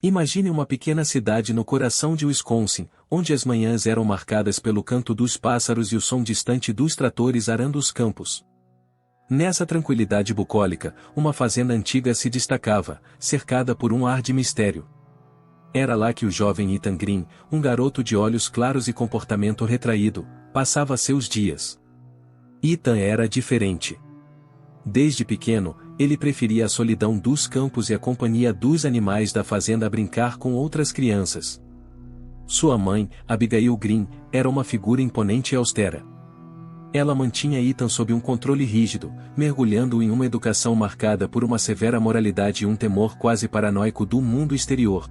Imagine uma pequena cidade no coração de Wisconsin, onde as manhãs eram marcadas pelo canto dos pássaros e o som distante dos tratores arando os campos. Nessa tranquilidade bucólica, uma fazenda antiga se destacava, cercada por um ar de mistério. Era lá que o jovem Ethan Green, um garoto de olhos claros e comportamento retraído, passava seus dias. Ethan era diferente. Desde pequeno, ele preferia a solidão dos campos e a companhia dos animais da fazenda a brincar com outras crianças. Sua mãe, Abigail Green, era uma figura imponente e austera. Ela mantinha Ethan sob um controle rígido, mergulhando-o em uma educação marcada por uma severa moralidade e um temor quase paranoico do mundo exterior.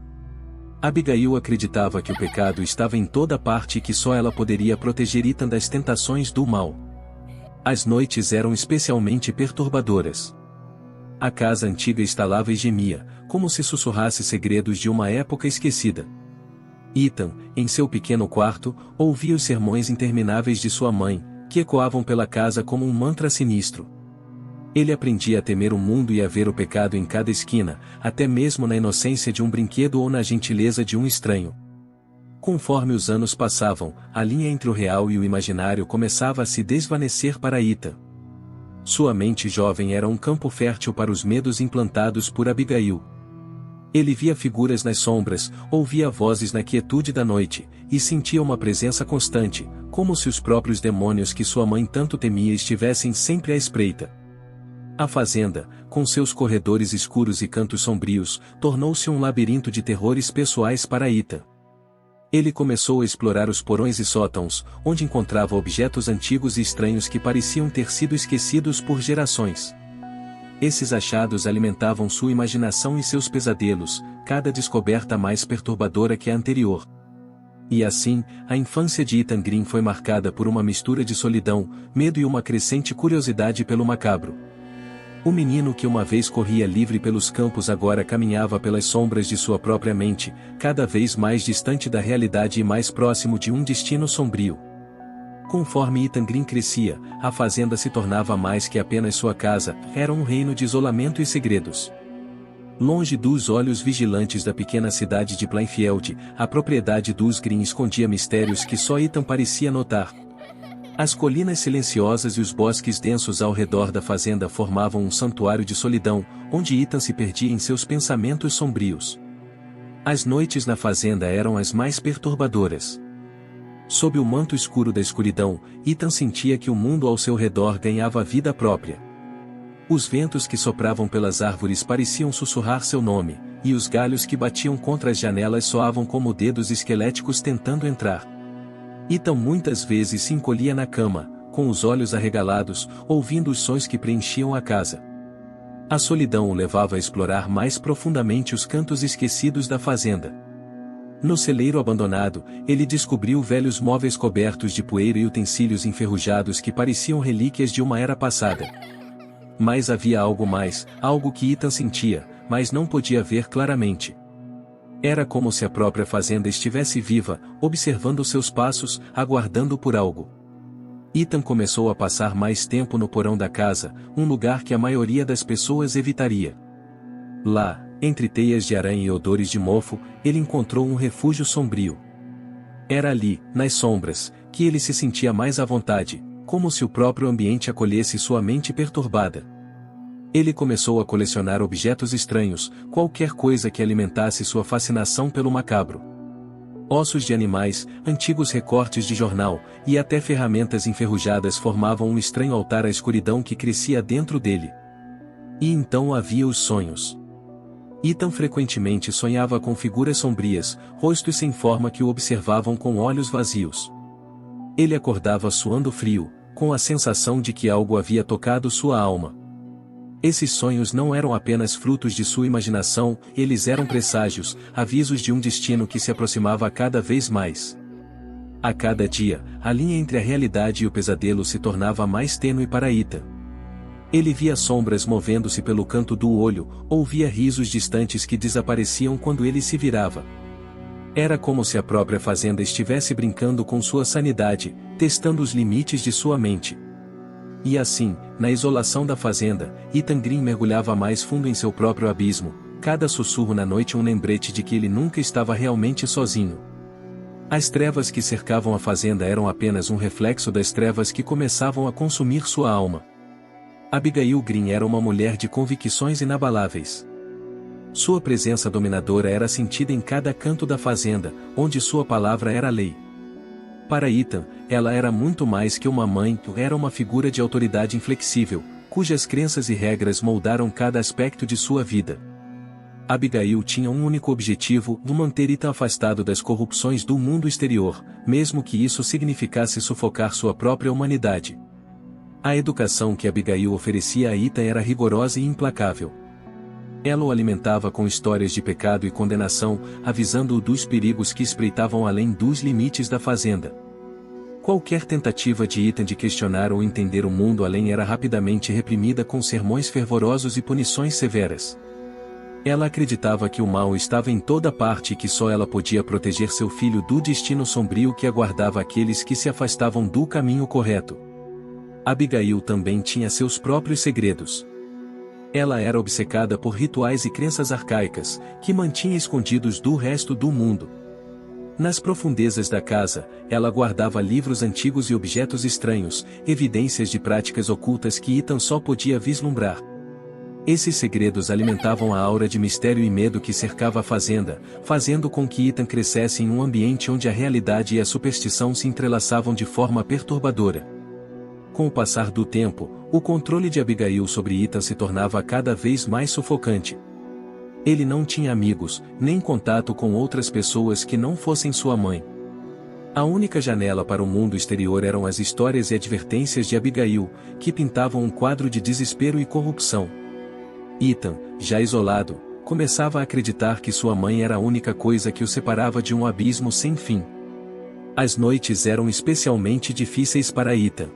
Abigail acreditava que o pecado estava em toda parte e que só ela poderia proteger Ethan das tentações do mal. As noites eram especialmente perturbadoras. A casa antiga estalava e gemia, como se sussurrasse segredos de uma época esquecida. Ethan, em seu pequeno quarto, ouvia os sermões intermináveis de sua mãe, que ecoavam pela casa como um mantra sinistro. Ele aprendia a temer o mundo e a ver o pecado em cada esquina, até mesmo na inocência de um brinquedo ou na gentileza de um estranho. Conforme os anos passavam, a linha entre o real e o imaginário começava a se desvanecer para Ethan. Sua mente jovem era um campo fértil para os medos implantados por Abigail. Ele via figuras nas sombras, ouvia vozes na quietude da noite, e sentia uma presença constante, como se os próprios demônios que sua mãe tanto temia estivessem sempre à espreita. A fazenda, com seus corredores escuros e cantos sombrios, tornou-se um labirinto de terrores pessoais para Ethan. Ele começou a explorar os porões e sótãos, onde encontrava objetos antigos e estranhos que pareciam ter sido esquecidos por gerações. Esses achados alimentavam sua imaginação e seus pesadelos, cada descoberta mais perturbadora que a anterior. E assim, a infância de Ethan Green foi marcada por uma mistura de solidão, medo e uma crescente curiosidade pelo macabro. O menino que uma vez corria livre pelos campos agora caminhava pelas sombras de sua própria mente, cada vez mais distante da realidade e mais próximo de um destino sombrio. Conforme Ethan Green crescia, a fazenda se tornava mais que apenas sua casa, era um reino de isolamento e segredos. Longe dos olhos vigilantes da pequena cidade de Plainfield, a propriedade dos Green escondia mistérios que só Ethan parecia notar. As colinas silenciosas e os bosques densos ao redor da fazenda formavam um santuário de solidão, onde Ethan se perdia em seus pensamentos sombrios. As noites na fazenda eram as mais perturbadoras. Sob o manto escuro da escuridão, Ethan sentia que o mundo ao seu redor ganhava vida própria. Os ventos que sopravam pelas árvores pareciam sussurrar seu nome, e os galhos que batiam contra as janelas soavam como dedos esqueléticos tentando entrar. Ethan muitas vezes se encolhia na cama, com os olhos arregalados, ouvindo os sons que preenchiam a casa. A solidão o levava a explorar mais profundamente os cantos esquecidos da fazenda. No celeiro abandonado, ele descobriu velhos móveis cobertos de poeira e utensílios enferrujados que pareciam relíquias de uma era passada. Mas havia algo mais, algo que Ethan sentia, mas não podia ver claramente. Era como se a própria fazenda estivesse viva, observando seus passos, aguardando por algo. Ethan começou a passar mais tempo no porão da casa, um lugar que a maioria das pessoas evitaria. Lá, entre teias de aranha e odores de mofo, ele encontrou um refúgio sombrio. Era ali, nas sombras, que ele se sentia mais à vontade, como se o próprio ambiente acolhesse sua mente perturbada. Ele começou a colecionar objetos estranhos, qualquer coisa que alimentasse sua fascinação pelo macabro. Ossos de animais, antigos recortes de jornal, e até ferramentas enferrujadas formavam um estranho altar à escuridão que crescia dentro dele. E então havia os sonhos. Ethan frequentemente sonhava com figuras sombrias, rostos sem forma que o observavam com olhos vazios. Ele acordava suando frio, com a sensação de que algo havia tocado sua alma. Esses sonhos não eram apenas frutos de sua imaginação, eles eram presságios, avisos de um destino que se aproximava cada vez mais. A cada dia, a linha entre a realidade e o pesadelo se tornava mais tênue para Ethan. Ele via sombras movendo-se pelo canto do olho, ouvia risos distantes que desapareciam quando ele se virava. Era como se a própria fazenda estivesse brincando com sua sanidade, testando os limites de sua mente. E assim, na isolação da fazenda, Ethan Green mergulhava mais fundo em seu próprio abismo, cada sussurro na noite um lembrete de que ele nunca estava realmente sozinho. As trevas que cercavam a fazenda eram apenas um reflexo das trevas que começavam a consumir sua alma. Abigail Green era uma mulher de convicções inabaláveis. Sua presença dominadora era sentida em cada canto da fazenda, onde sua palavra era lei. Para Ethan, ela era muito mais que uma mãe, era uma figura de autoridade inflexível, cujas crenças e regras moldaram cada aspecto de sua vida. Abigail tinha um único objetivo: manter Ethan afastado das corrupções do mundo exterior, mesmo que isso significasse sufocar sua própria humanidade. A educação que Abigail oferecia a Ethan era rigorosa e implacável. Ela o alimentava com histórias de pecado e condenação, avisando-o dos perigos que espreitavam além dos limites da fazenda. Qualquer tentativa de Ethan de questionar ou entender o mundo além era rapidamente reprimida com sermões fervorosos e punições severas. Ela acreditava que o mal estava em toda parte e que só ela podia proteger seu filho do destino sombrio que aguardava aqueles que se afastavam do caminho correto. Abigail também tinha seus próprios segredos. Ela era obcecada por rituais e crenças arcaicas, que mantinha escondidos do resto do mundo. Nas profundezas da casa, ela guardava livros antigos e objetos estranhos, evidências de práticas ocultas que Ethan só podia vislumbrar. Esses segredos alimentavam a aura de mistério e medo que cercava a fazenda, fazendo com que Ethan crescesse em um ambiente onde a realidade e a superstição se entrelaçavam de forma perturbadora. Com o passar do tempo, o controle de Abigail sobre Ethan se tornava cada vez mais sufocante. Ele não tinha amigos, nem contato com outras pessoas que não fossem sua mãe. A única janela para o mundo exterior eram as histórias e advertências de Abigail, que pintavam um quadro de desespero e corrupção. Ethan, já isolado, começava a acreditar que sua mãe era a única coisa que o separava de um abismo sem fim. As noites eram especialmente difíceis para Ethan.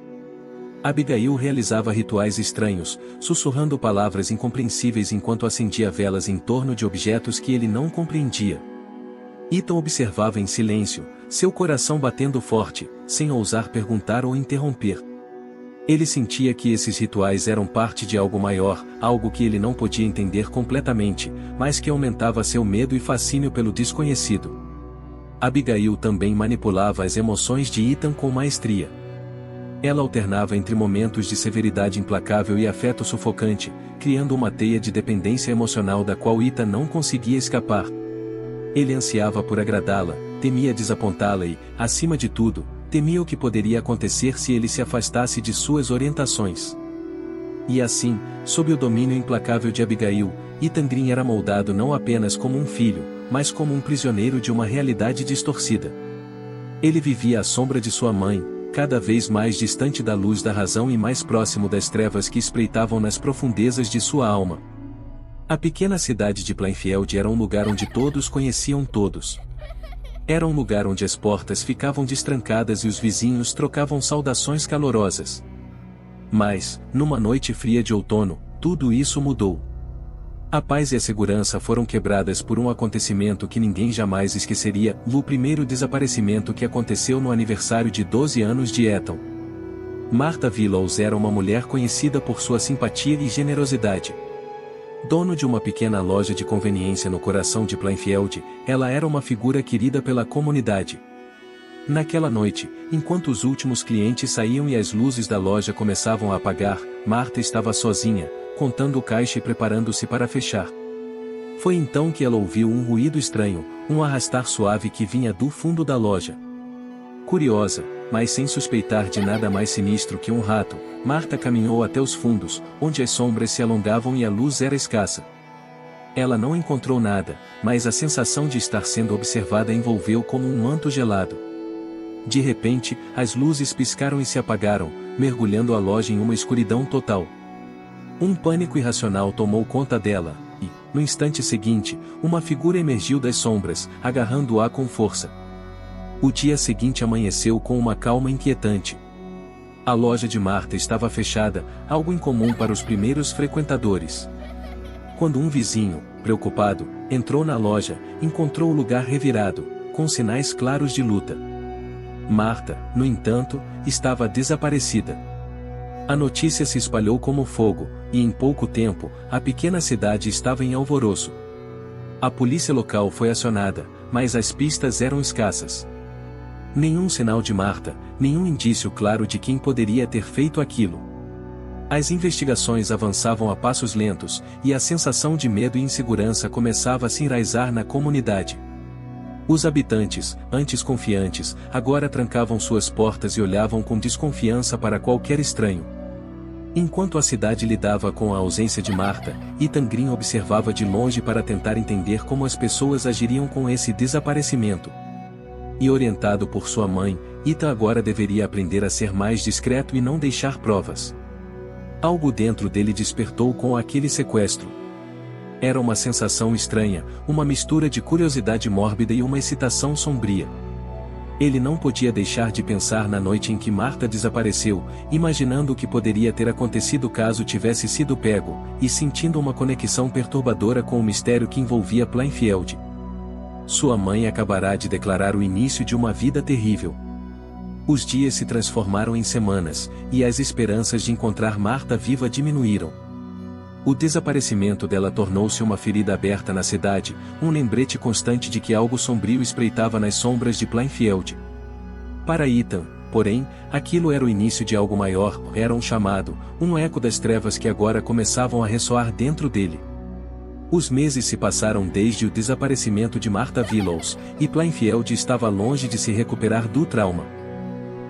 Abigail realizava rituais estranhos, sussurrando palavras incompreensíveis enquanto acendia velas em torno de objetos que ele não compreendia. Ethan observava em silêncio, seu coração batendo forte, sem ousar perguntar ou interromper. Ele sentia que esses rituais eram parte de algo maior, algo que ele não podia entender completamente, mas que aumentava seu medo e fascínio pelo desconhecido. Abigail também manipulava as emoções de Ethan com maestria. Ela alternava entre momentos de severidade implacável e afeto sufocante, criando uma teia de dependência emocional da qual Ethan não conseguia escapar. Ele ansiava por agradá-la, temia desapontá-la e, acima de tudo, temia o que poderia acontecer se ele se afastasse de suas orientações. E assim, sob o domínio implacável de Abigail, Ethan Green era moldado não apenas como um filho, mas como um prisioneiro de uma realidade distorcida. Ele vivia à sombra de sua mãe, cada vez mais distante da luz da razão e mais próximo das trevas que espreitavam nas profundezas de sua alma. A pequena cidade de Plainfield era um lugar onde todos conheciam todos. Era um lugar onde as portas ficavam destrancadas e os vizinhos trocavam saudações calorosas. Mas, numa noite fria de outono, tudo isso mudou. A paz e a segurança foram quebradas por um acontecimento que ninguém jamais esqueceria: o primeiro desaparecimento que aconteceu no aniversário de 12 anos de Ethan. Martha Willows era uma mulher conhecida por sua simpatia e generosidade. Dono de uma pequena loja de conveniência no coração de Plainfield, ela era uma figura querida pela comunidade. Naquela noite, enquanto os últimos clientes saíam e as luzes da loja começavam a apagar, Martha estava sozinha, contando o caixa e preparando-se para fechar. Foi então que ela ouviu um ruído estranho, um arrastar suave que vinha do fundo da loja. Curiosa, mas sem suspeitar de nada mais sinistro que um rato, Martha caminhou até os fundos, onde as sombras se alongavam e a luz era escassa. Ela não encontrou nada, mas a sensação de estar sendo observada envolveu como um manto gelado. De repente, as luzes piscaram e se apagaram, mergulhando a loja em uma escuridão total. Um pânico irracional tomou conta dela, e, no instante seguinte, uma figura emergiu das sombras, agarrando-a com força. O dia seguinte amanheceu com uma calma inquietante. A loja de Martha estava fechada, algo incomum para os primeiros frequentadores. Quando um vizinho, preocupado, entrou na loja, encontrou o lugar revirado, com sinais claros de luta. Martha, no entanto, estava desaparecida. A notícia se espalhou como fogo, e em pouco tempo, a pequena cidade estava em alvoroço. A polícia local foi acionada, mas as pistas eram escassas. Nenhum sinal de Marta, nenhum indício claro de quem poderia ter feito aquilo. As investigações avançavam a passos lentos, e a sensação de medo e insegurança começava a se enraizar na comunidade. Os habitantes, antes confiantes, agora trancavam suas portas e olhavam com desconfiança para qualquer estranho. Enquanto a cidade lidava com a ausência de Marta, Ethan Green observava de longe para tentar entender como as pessoas agiriam com esse desaparecimento. E orientado por sua mãe, Ethan agora deveria aprender a ser mais discreto e não deixar provas. Algo dentro dele despertou com aquele sequestro. Era uma sensação estranha, uma mistura de curiosidade mórbida e uma excitação sombria. Ele não podia deixar de pensar na noite em que Marta desapareceu, imaginando o que poderia ter acontecido caso tivesse sido pego, e sentindo uma conexão perturbadora com o mistério que envolvia Plainfield. Sua mãe acabará de declarar o início de uma vida terrível. Os dias se transformaram em semanas, e as esperanças de encontrar Marta viva diminuíram. O desaparecimento dela tornou-se uma ferida aberta na cidade, um lembrete constante de que algo sombrio espreitava nas sombras de Plainfield. Para Ethan, porém, aquilo era o início de algo maior, era um chamado, um eco das trevas que agora começavam a ressoar dentro dele. Os meses se passaram desde o desaparecimento de Martha Willows, e Plainfield estava longe de se recuperar do trauma.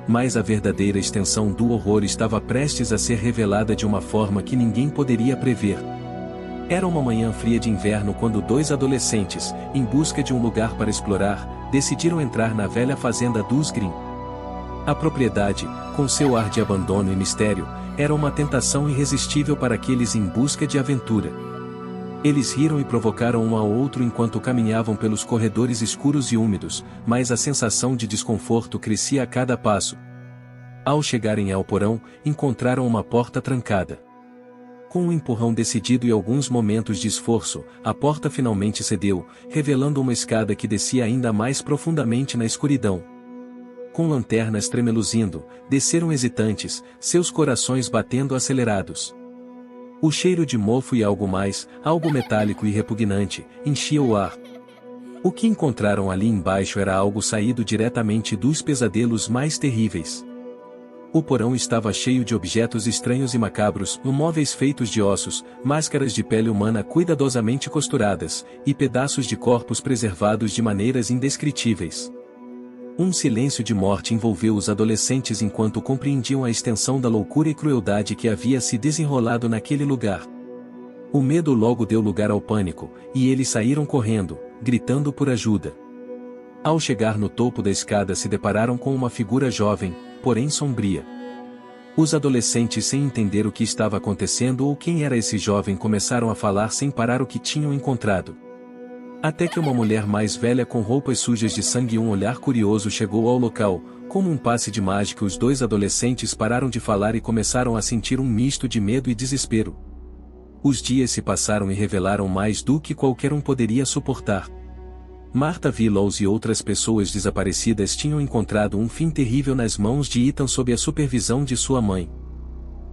Mas a verdadeira extensão do horror estava prestes a ser revelada de uma forma que ninguém poderia prever. Era uma manhã fria de inverno quando dois adolescentes, em busca de um lugar para explorar, decidiram entrar na velha fazenda dos Green. A propriedade, com seu ar de abandono e mistério, era uma tentação irresistível para aqueles em busca de aventura. Eles riram e provocaram um ao outro enquanto caminhavam pelos corredores escuros e úmidos, mas a sensação de desconforto crescia a cada passo. Ao chegarem ao porão, encontraram uma porta trancada. Com um empurrão decidido e alguns momentos de esforço, a porta finalmente cedeu, revelando uma escada que descia ainda mais profundamente na escuridão. Com lanternas tremeluzindo, desceram hesitantes, seus corações batendo acelerados. O cheiro de mofo e algo mais, algo metálico e repugnante, enchia o ar. O que encontraram ali embaixo era algo saído diretamente dos pesadelos mais terríveis. O porão estava cheio de objetos estranhos e macabros, móveis feitos de ossos, máscaras de pele humana cuidadosamente costuradas, e pedaços de corpos preservados de maneiras indescritíveis. Um silêncio de morte envolveu os adolescentes enquanto compreendiam a extensão da loucura e crueldade que havia se desenrolado naquele lugar. O medo logo deu lugar ao pânico, e eles saíram correndo, gritando por ajuda. Ao chegar no topo da escada se depararam com uma figura jovem, porém sombria. Os adolescentes, sem entender o que estava acontecendo ou quem era esse jovem, começaram a falar sem parar o que tinham encontrado. Até que uma mulher mais velha com roupas sujas de sangue e um olhar curioso chegou ao local. Como um passe de mágica, os dois adolescentes pararam de falar e começaram a sentir um misto de medo e desespero. Os dias se passaram e revelaram mais do que qualquer um poderia suportar. Martha Willows e outras pessoas desaparecidas tinham encontrado um fim terrível nas mãos de Ethan sob a supervisão de sua mãe.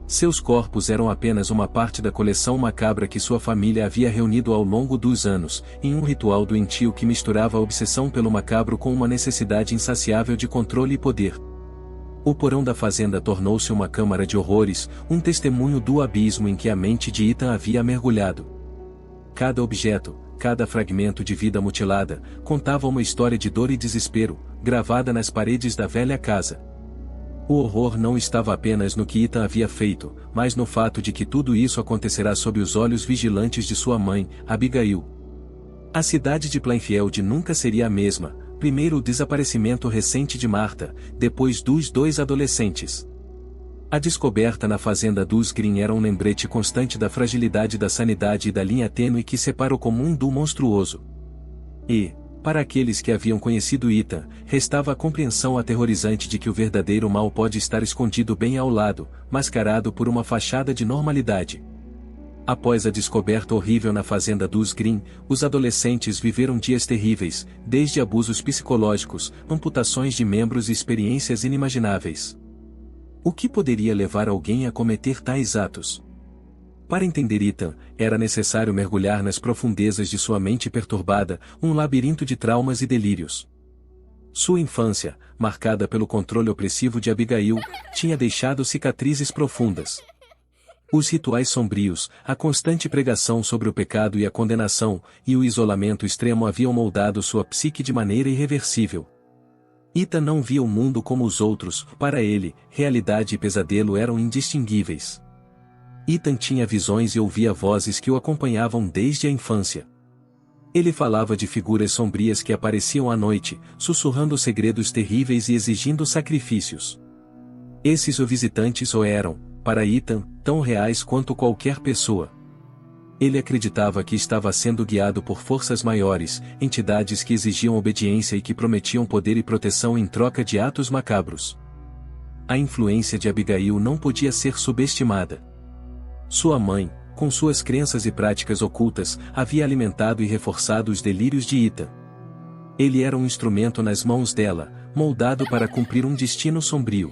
Seus corpos eram apenas uma parte da coleção macabra que sua família havia reunido ao longo dos anos, em um ritual doentio que misturava a obsessão pelo macabro com uma necessidade insaciável de controle e poder. O porão da fazenda tornou-se uma câmara de horrores, um testemunho do abismo em que a mente de Ethan havia mergulhado. Cada objeto, cada fragmento de vida mutilada, contava uma história de dor e desespero, gravada nas paredes da velha casa. O horror não estava apenas no que Ethan havia feito, mas no fato de que tudo isso acontecerá sob os olhos vigilantes de sua mãe, Abigail. A cidade de Plainfield nunca seria a mesma, primeiro o desaparecimento recente de Martha, depois dos dois adolescentes. A descoberta na fazenda dos Green era um lembrete constante da fragilidade da sanidade e da linha tênue que separa o comum do monstruoso. E, para aqueles que haviam conhecido Ethan, restava a compreensão aterrorizante de que o verdadeiro mal pode estar escondido bem ao lado, mascarado por uma fachada de normalidade. Após a descoberta horrível na fazenda dos Green, os adolescentes viveram dias terríveis, desde abusos psicológicos, amputações de membros e experiências inimagináveis. O que poderia levar alguém a cometer tais atos? Para entender Ethan, era necessário mergulhar nas profundezas de sua mente perturbada, um labirinto de traumas e delírios. Sua infância, marcada pelo controle opressivo de Abigail, tinha deixado cicatrizes profundas. Os rituais sombrios, a constante pregação sobre o pecado e a condenação, e o isolamento extremo haviam moldado sua psique de maneira irreversível. Ethan não via o mundo como os outros, para ele, realidade e pesadelo eram indistinguíveis. Ethan tinha visões e ouvia vozes que o acompanhavam desde a infância. Ele falava de figuras sombrias que apareciam à noite, sussurrando segredos terríveis e exigindo sacrifícios. Esses visitantes o eram, para Ethan, tão reais quanto qualquer pessoa. Ele acreditava que estava sendo guiado por forças maiores, entidades que exigiam obediência e que prometiam poder e proteção em troca de atos macabros. A influência de Abigail não podia ser subestimada. Sua mãe, com suas crenças e práticas ocultas, havia alimentado e reforçado os delírios de Ethan. Ele era um instrumento nas mãos dela, moldado para cumprir um destino sombrio.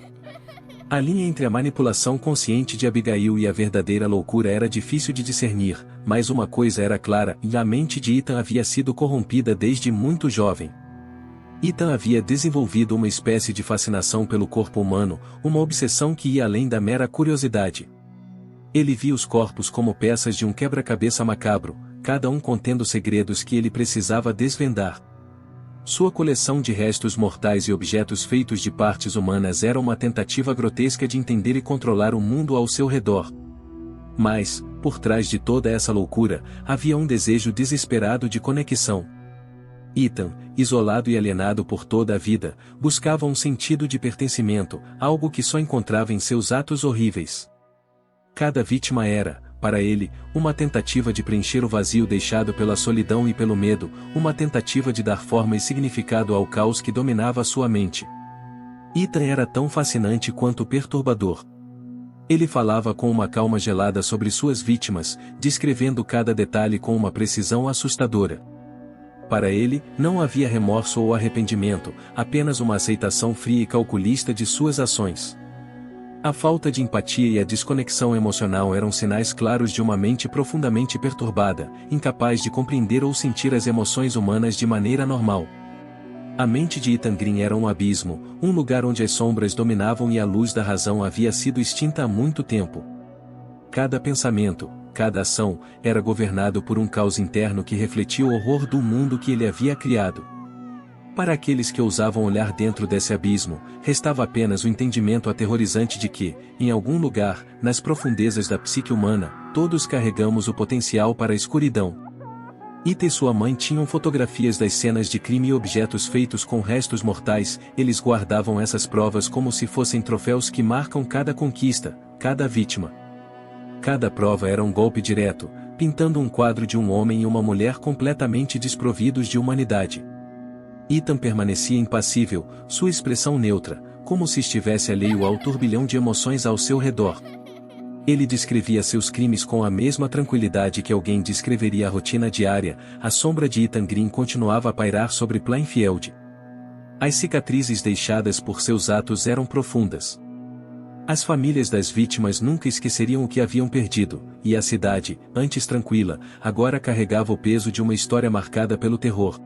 A linha entre a manipulação consciente de Abigail e a verdadeira loucura era difícil de discernir, mas uma coisa era clara, e a mente de Ethan havia sido corrompida desde muito jovem. Ethan havia desenvolvido uma espécie de fascinação pelo corpo humano, uma obsessão que ia além da mera curiosidade. Ele via os corpos como peças de um quebra-cabeça macabro, cada um contendo segredos que ele precisava desvendar. Sua coleção de restos mortais e objetos feitos de partes humanas era uma tentativa grotesca de entender e controlar o mundo ao seu redor. Mas, por trás de toda essa loucura, havia um desejo desesperado de conexão. Ethan, isolado e alienado por toda a vida, buscava um sentido de pertencimento, algo que só encontrava em seus atos horríveis. Cada vítima era, para ele, uma tentativa de preencher o vazio deixado pela solidão e pelo medo, uma tentativa de dar forma e significado ao caos que dominava sua mente. Ethan era tão fascinante quanto perturbador. Ele falava com uma calma gelada sobre suas vítimas, descrevendo cada detalhe com uma precisão assustadora. Para ele, não havia remorso ou arrependimento, apenas uma aceitação fria e calculista de suas ações. A falta de empatia e a desconexão emocional eram sinais claros de uma mente profundamente perturbada, incapaz de compreender ou sentir as emoções humanas de maneira normal. A mente de Ethan Green era um abismo, um lugar onde as sombras dominavam e a luz da razão havia sido extinta há muito tempo. Cada pensamento, cada ação, era governado por um caos interno que refletia o horror do mundo que ele havia criado. Para aqueles que ousavam olhar dentro desse abismo, restava apenas o entendimento aterrorizante de que, em algum lugar, nas profundezas da psique humana, todos carregamos o potencial para a escuridão. Ethan e sua mãe tinham fotografias das cenas de crime e objetos feitos com restos mortais, eles guardavam essas provas como se fossem troféus que marcam cada conquista, cada vítima. Cada prova era um golpe direto, pintando um quadro de um homem e uma mulher completamente desprovidos de humanidade. Ethan permanecia impassível, sua expressão neutra, como se estivesse alheio ao turbilhão de emoções ao seu redor. Ele descrevia seus crimes com a mesma tranquilidade que alguém descreveria a rotina diária. A sombra de Ethan Green continuava a pairar sobre Plainfield. As cicatrizes deixadas por seus atos eram profundas. As famílias das vítimas nunca esqueceriam o que haviam perdido, e a cidade, antes tranquila, agora carregava o peso de uma história marcada pelo terror.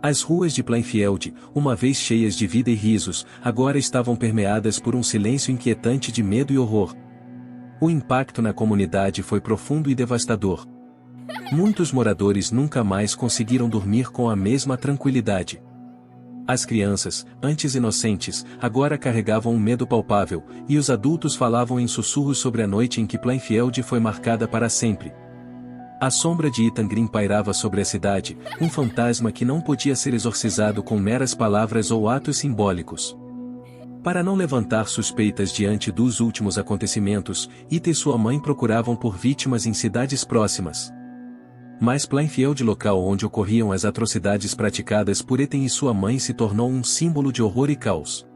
As ruas de Plainfield, uma vez cheias de vida e risos, agora estavam permeadas por um silêncio inquietante de medo e horror. O impacto na comunidade foi profundo e devastador. Muitos moradores nunca mais conseguiram dormir com a mesma tranquilidade. As crianças, antes inocentes, agora carregavam um medo palpável, e os adultos falavam em sussurros sobre a noite em que Plainfield foi marcada para sempre. A sombra de Ethan Green pairava sobre a cidade, um fantasma que não podia ser exorcizado com meras palavras ou atos simbólicos. Para não levantar suspeitas diante dos últimos acontecimentos, Ethan e sua mãe procuravam por vítimas em cidades próximas. Mas Plainfield, local onde ocorriam as atrocidades praticadas por Ethan e sua mãe, se tornou um símbolo de horror e caos.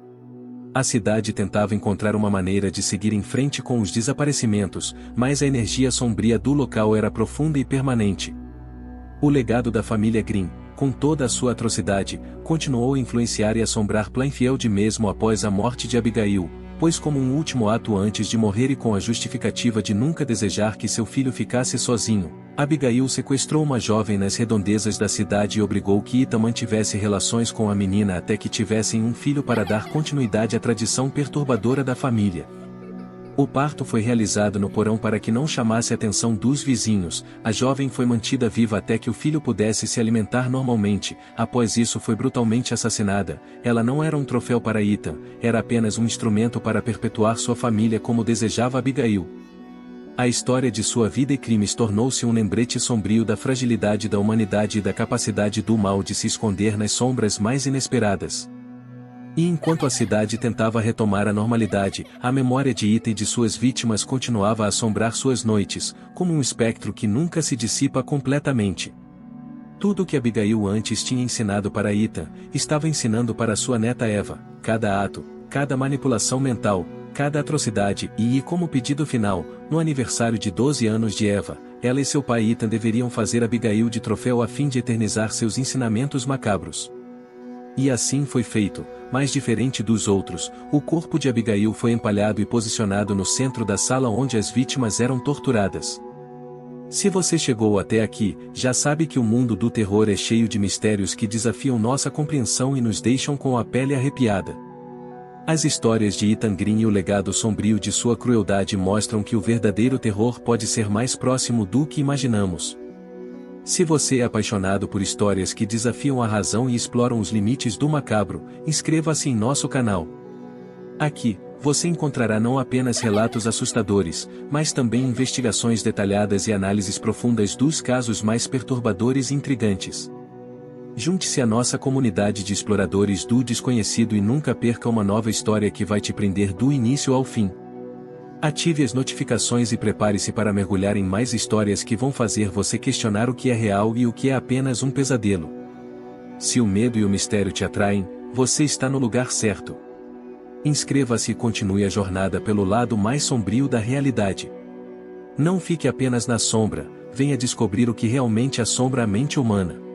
A cidade tentava encontrar uma maneira de seguir em frente com os desaparecimentos, mas a energia sombria do local era profunda e permanente. O legado da família Green, com toda a sua atrocidade, continuou a influenciar e assombrar Plainfield mesmo após a morte de Abigail, pois como um último ato antes de morrer e com a justificativa de nunca desejar que seu filho ficasse sozinho, Abigail sequestrou uma jovem nas redondezas da cidade e obrigou que Ita mantivesse relações com a menina até que tivessem um filho para dar continuidade à tradição perturbadora da família. O parto foi realizado no porão para que não chamasse a atenção dos vizinhos. A jovem foi mantida viva até que o filho pudesse se alimentar normalmente. Após isso foi brutalmente assassinada. Ela não era um troféu para Ethan, era apenas um instrumento para perpetuar sua família como desejava Abigail. A história de sua vida e crimes tornou-se um lembrete sombrio da fragilidade da humanidade e da capacidade do mal de se esconder nas sombras mais inesperadas. E enquanto a cidade tentava retomar a normalidade, a memória de Ita e de suas vítimas continuava a assombrar suas noites, como um espectro que nunca se dissipa completamente. Tudo o que Abigail antes tinha ensinado para Ita, estava ensinando para sua neta Eva, cada ato, cada manipulação mental, cada atrocidade e, como pedido final, no aniversário de 12 anos de Eva, ela e seu pai Ethan deveriam fazer Abigail de troféu a fim de eternizar seus ensinamentos macabros. E assim foi feito, mas diferente dos outros, o corpo de Abigail foi empalhado e posicionado no centro da sala onde as vítimas eram torturadas. Se você chegou até aqui, já sabe que o mundo do terror é cheio de mistérios que desafiam nossa compreensão e nos deixam com a pele arrepiada. As histórias de Ethan Green e o legado sombrio de sua crueldade mostram que o verdadeiro terror pode ser mais próximo do que imaginamos. Se você é apaixonado por histórias que desafiam a razão e exploram os limites do macabro, inscreva-se em nosso canal. Aqui, você encontrará não apenas relatos assustadores, mas também investigações detalhadas e análises profundas dos casos mais perturbadores e intrigantes. Junte-se à nossa comunidade de exploradores do desconhecido e nunca perca uma nova história que vai te prender do início ao fim. Ative as notificações e prepare-se para mergulhar em mais histórias que vão fazer você questionar o que é real e o que é apenas um pesadelo. Se o medo e o mistério te atraem, você está no lugar certo. Inscreva-se e continue a jornada pelo lado mais sombrio da realidade. Não fique apenas na sombra, venha descobrir o que realmente assombra a mente humana.